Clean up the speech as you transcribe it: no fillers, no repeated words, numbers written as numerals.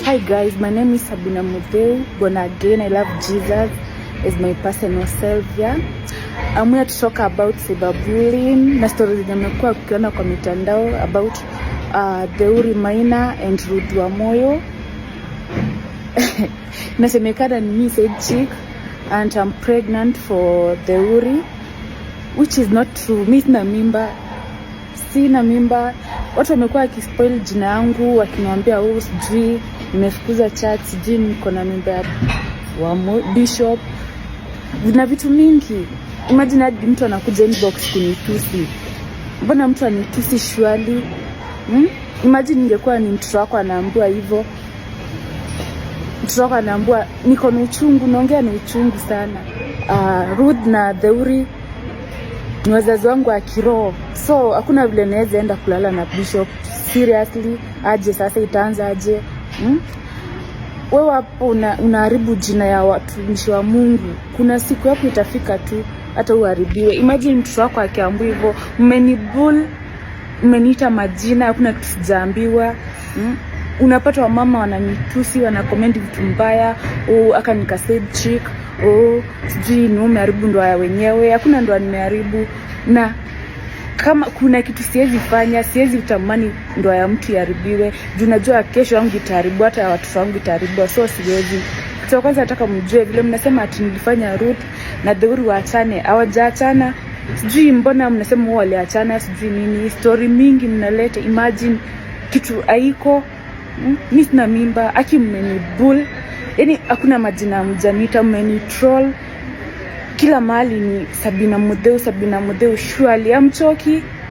Hi guys, my name is Sabinasina, born again. I love Jesus as my personal savior. I'm here to talk about cyberbullying na stories zenye nimekuwa ukiona kwa mitandao about Theuri and Ruth Wamuyu. Nasemekana ni me said chick and I'm pregnant for Theuri, which is not true. Mimi sina mimba. Watu wamekuwa wakispoil jina yangu wakiniambia sijui nimefukuza chat, sijui niko na mimba ya bishop na vitu mingi. Imagine hadi mtu anakuja inbox kunitusi. Mbona mtu anitusi shwali? Imagine ningekuwa ni mtoto wako anaambiwa hivyo. Mtoto wako anaambiwa niko na uchungu, naongea na uchungu sana. Ruth na Theuri ni wazazi wangu wa kiroho. So hakuna vile naweza enda kulala na bishop. Seriously, aje sasa itaanza aje? Wewe hapo unaharibu jina ya watumishi wa Mungu. Kuna siku yako itafika tu hata uharibiwe. Imagine mtoto wako akiambiwa hivyo, mmenibull, mmeniita majina, hakuna kitu sijaambiwa. Unapata wamama wananitusi, wanacomment vitu mbaya, aka nikasaid chick, sijui ni umeharibu ndoa ya wenyewe. Hakuna ndoa nimeharibu, na kama kuna kitu siwezi utamani ndoa ya mtu iharibiwe. Juu najua kesho yangu itaharibu, hata ya watoto wangu itaharibu, so siwezi. So kwanza nataka mjue vile mnasema ati nilifanya Ruth na Theuri waachane, hawajaachana. Sijui mbona mnasema wao waliachana, sijui nini. Story mingi mnaleta, imagine kitu haiko. Mimi sina mimba, aki mmenibull. Yaani hakuna majina mjanita, mmenitroll. Kila mahali ni Sabinasina, surely amchoki.